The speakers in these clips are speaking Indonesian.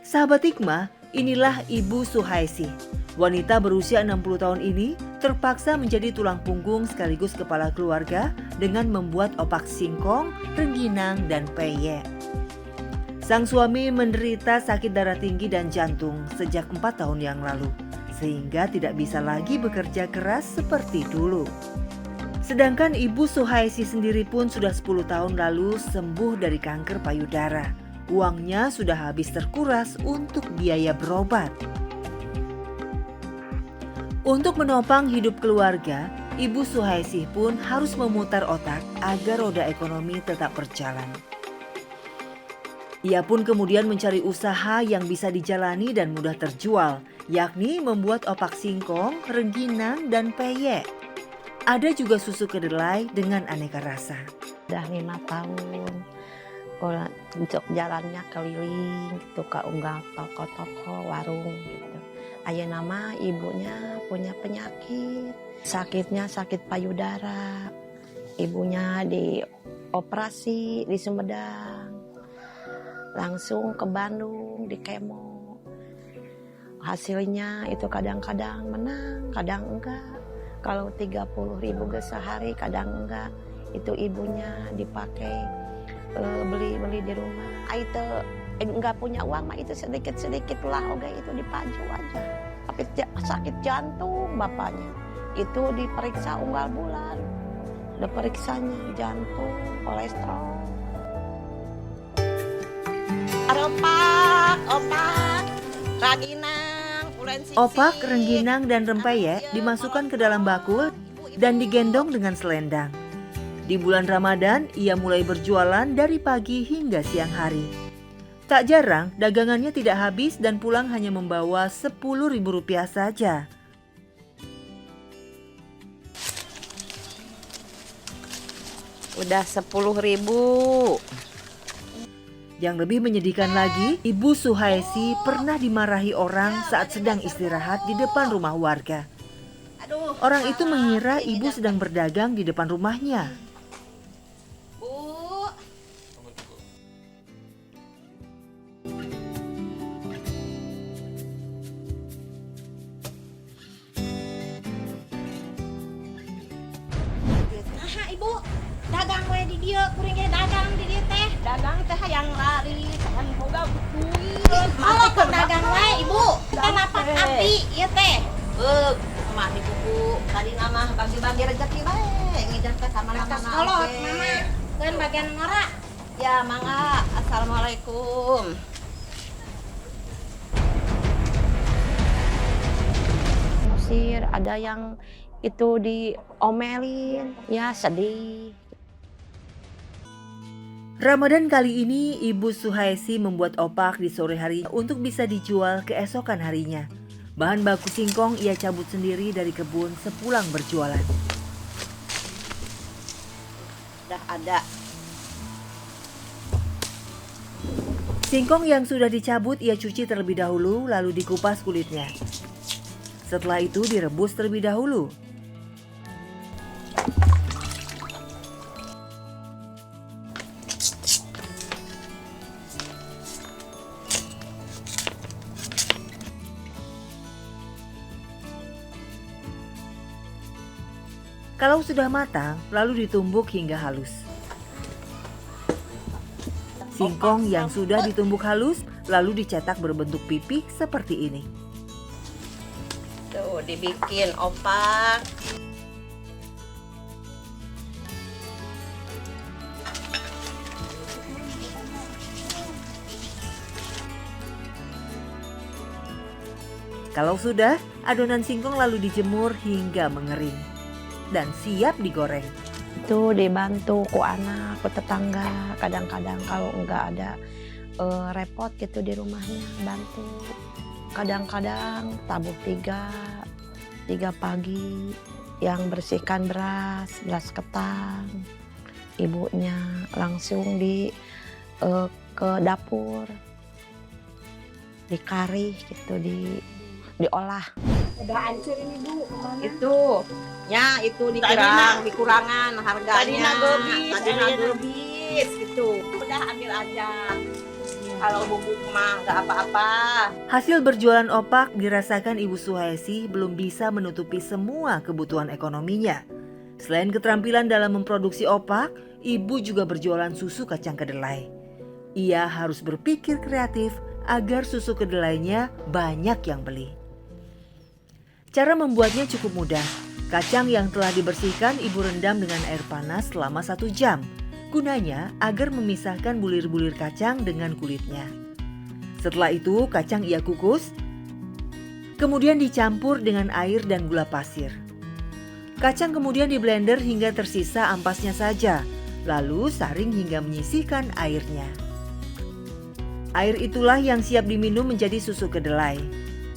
Sahabat Hikmah, inilah Ibu Suhaisi. Wanita berusia 60 tahun ini terpaksa menjadi tulang punggung sekaligus kepala keluarga dengan membuat opak singkong, rengginang, dan peyek. Sang suami menderita sakit darah tinggi dan jantung sejak 4 tahun yang lalu, sehingga tidak bisa lagi bekerja keras seperti dulu. Sedangkan Ibu Suhaisi sendiri pun sudah 10 tahun lalu sembuh dari kanker payudara. Uangnya sudah habis terkuras untuk biaya berobat. Untuk menopang hidup keluarga, Ibu Suhaisi pun harus memutar otak agar roda ekonomi tetap berjalan. Ia pun kemudian mencari usaha yang bisa dijalani dan mudah terjual, yakni membuat opak singkong, rengginang, dan peyek. Ada juga susu kedelai dengan aneka rasa. Udah 5 tahun, untuk jalannya keliling gitu, ke unggal toko-toko, warung gitu. Ayeuna mah ibunya punya penyakit, sakitnya sakit payudara. Ibunya dioperasi di Sumedang, langsung ke Bandung di kemo. Hasilnya itu kadang-kadang menang, kadang enggak. Kalau 30.000 sehari, kadang enggak. Itu ibunya dipakai beli-beli di rumah. Itu enggak punya uang mah itu sedikit-sedikit lah, oke itu dipaju aja. Tapi sakit jantung bapaknya. Itu diperiksa unggal bulan. Udah periksanya jantung, kolesterol. Opak, rengginang, ulen sisik. Opak, rengginang, dan rempeyek dimasukkan ke dalam bakul dan digendong dengan selendang. Di bulan Ramadan, ia mulai berjualan dari pagi hingga siang hari. Tak jarang, dagangannya tidak habis dan pulang hanya membawa Rp10.000 saja. Udah 10.000. Yang lebih menyedihkan lagi, Ibu Suhaisi pernah dimarahi orang saat sedang istirahat di depan rumah warga. Orang itu mengira ibu sedang berdagang di depan rumahnya. Nah, ibu, dagang we di dieu, kuring ge dagang di dieu teh. Dagang teh yang lari, sakan boga duit. Kalau keur dagang we, ibu, kita napak api ieu teh. Mah ibu tadi nama bagi-bagi rezeki bae, ngider teh ka mana-mana. Kolot, mama, keun bagian ngora. Ya, mangga. Assalamualaikum. Musir, ada yang itu diomelin, ya sedih. Ramadan kali ini, Ibu Suhaisi membuat opak di sore hari untuk bisa dijual keesokan harinya. Bahan baku singkong ia cabut sendiri dari kebun sepulang berjualan. Udah ada. Singkong yang sudah dicabut ia cuci terlebih dahulu lalu dikupas kulitnya. Setelah itu direbus terlebih dahulu. Kalau sudah matang, lalu ditumbuk hingga halus. Singkong yang sudah ditumbuk halus, lalu dicetak berbentuk pipih seperti ini. Tuh, dibikin opak. Kalau sudah, adonan singkong lalu dijemur hingga mengering dan siap digoreng. Itu dibantu ku anak, ku tetangga. Kadang-kadang kalau enggak ada repot gitu di rumahnya, bantu. Kadang-kadang tabuh 3 pagi yang bersihkan beras ketan. Ibunya langsung ke dapur, dikarih gitu, diolah. Udah hancur ini, Bu. Kemana? Itu dikurangan harganya. Tadina gebis gitu. Udah ambil aja. Ya. Kalau bubuk mah nggak apa-apa. Hasil berjualan opak dirasakan Ibu Suhaisi belum bisa menutupi semua kebutuhan ekonominya. Selain keterampilan dalam memproduksi opak, Ibu juga berjualan susu kacang kedelai. Ia harus berpikir kreatif agar susu kedelainya banyak yang beli. Cara membuatnya cukup mudah. Kacang yang telah dibersihkan Ibu rendam dengan air panas selama 1 jam. Gunanya agar memisahkan bulir-bulir kacang dengan kulitnya. Setelah itu kacang ia kukus, kemudian dicampur dengan air dan gula pasir. Kacang kemudian di blender hingga tersisa ampasnya saja, lalu saring hingga menyisihkan airnya. Air itulah yang siap diminum menjadi susu kedelai.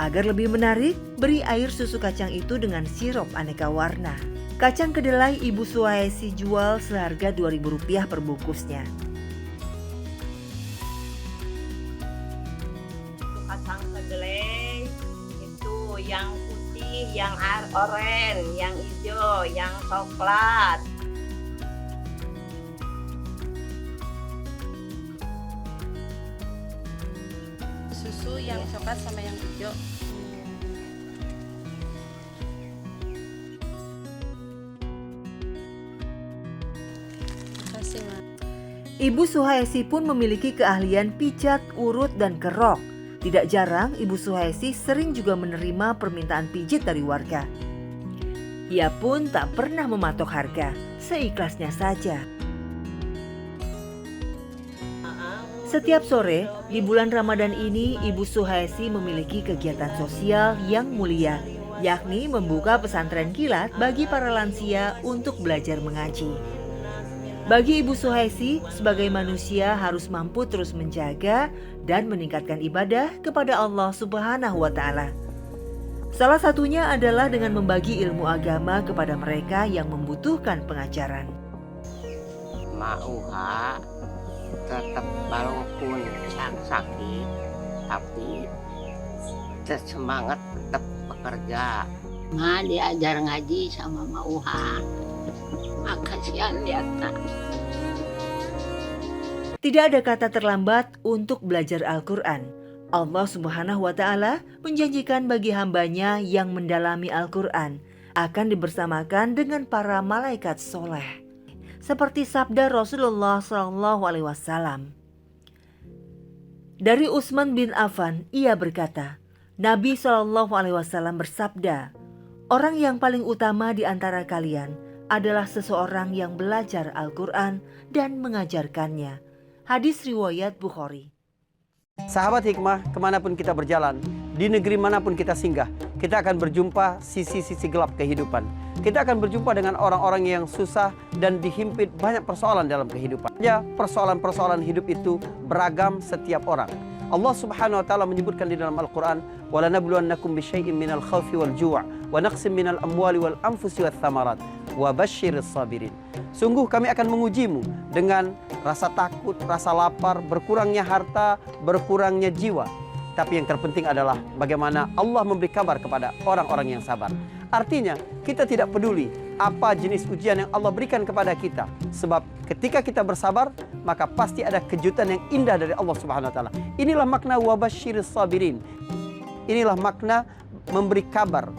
Agar lebih menarik, beri air susu kacang itu dengan sirup aneka warna. Kacang kedelai Ibu Suhaisi jual seharga Rp2.000 per bungkusnya. Kacang kedelai itu yang putih, yang oranye, yang hijau, yang coklat. Susu yang coklat sama yang hijau. Makasih, Ma. Ibu Suhaisi pun memiliki keahlian pijat, urut, dan kerok. Tidak jarang Ibu Suhaisi sering juga menerima permintaan pijit dari warga. Ia pun tak pernah mematok harga, seikhlasnya saja. Setiap sore di bulan Ramadan ini, Ibu Suhaisi memiliki kegiatan sosial yang mulia, yakni membuka pesantren kilat bagi para lansia untuk belajar mengaji. Bagi Ibu Suhaisi, sebagai manusia harus mampu terus menjaga dan meningkatkan ibadah kepada Allah Subhanahu wa Ta'ala. Salah satunya adalah dengan membagi ilmu agama kepada mereka yang membutuhkan pengajaran. Mauha tetap walaupun sakit, tapi semangat tetap bekerja. Ma diajar ngaji sama Mauha. Makasihan lihat nak. Tidak ada kata terlambat untuk belajar Al-Quran. Allah Subhanahu wa Ta'ala menjanjikan bagi hambanya yang mendalami Al-Quran akan dibersamakan dengan para malaikat soleh. Seperti sabda Rasulullah SAW. Dari Utsman bin Affan, ia berkata, Nabi SAW bersabda, orang yang paling utama di antara kalian adalah seseorang yang belajar Al-Quran dan mengajarkannya. Hadis riwayat Bukhari. Sahabat hikmah, kemanapun kita berjalan, di negeri manapun kita singgah, kita akan berjumpa sisi-sisi gelap kehidupan. Kita akan berjumpa dengan orang-orang yang susah dan dihimpit banyak persoalan dalam kehidupan. Ya, persoalan-persoalan hidup itu beragam setiap orang. Allah Subhanahu wa Ta'ala menyebutkan di dalam Al-Quran, وَلَنَبْلُوَنَّكُمْ بِشَيْءٍ مِنَ الْخَوْفِ وَالْجُوعِ وَنَقْصٍ مِنَ الْأَمْوَالِ وَالْأَنْفُسِ وَالثَّمَرَاتِ وَبَشِّرِ الصَّابِرِينَ. Sungguh kami akan mengujimu dengan rasa takut, rasa lapar, berkurangnya harta, berkurangnya jiwa. Tapi yang terpenting adalah bagaimana Allah memberi kabar kepada orang-orang yang sabar. Artinya kita tidak peduli apa jenis ujian yang Allah berikan kepada kita. Sebab ketika kita bersabar, maka pasti ada kejutan yang indah dari Allah Subhanahu wa Ta'ala. Inilah makna wabasyiris sabirin. Inilah makna memberi kabar.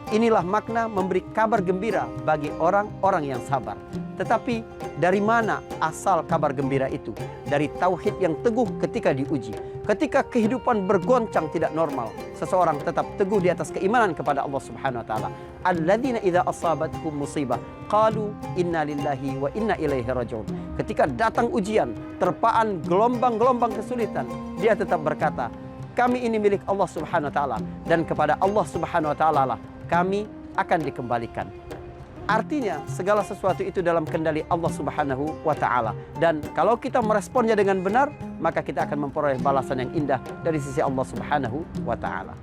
Inilah makna memberi kabar gembira bagi orang-orang yang sabar. Tetapi dari mana asal kabar gembira itu? Dari tauhid yang teguh ketika diuji. Ketika kehidupan bergoncang tidak normal, seseorang tetap teguh di atas keimanan kepada Allah Subhanahu wa Ta'ala. Alladzina idza asabathum musibah qalu inna lillahi wa inna ilaihi raji'un. Ketika datang ujian, terpaan gelombang-gelombang kesulitan, dia tetap berkata, kami ini milik Allah Subhanahu wa Ta'ala dan kepada Allah Subhanahu wa Ta'ala lah kami akan dikembalikan. Artinya segala sesuatu itu dalam kendali Allah Subhanahu wa Ta'ala. Dan kalau kita meresponnya dengan benar, maka kita akan memperoleh balasan yang indah dari sisi Allah Subhanahu wa Ta'ala.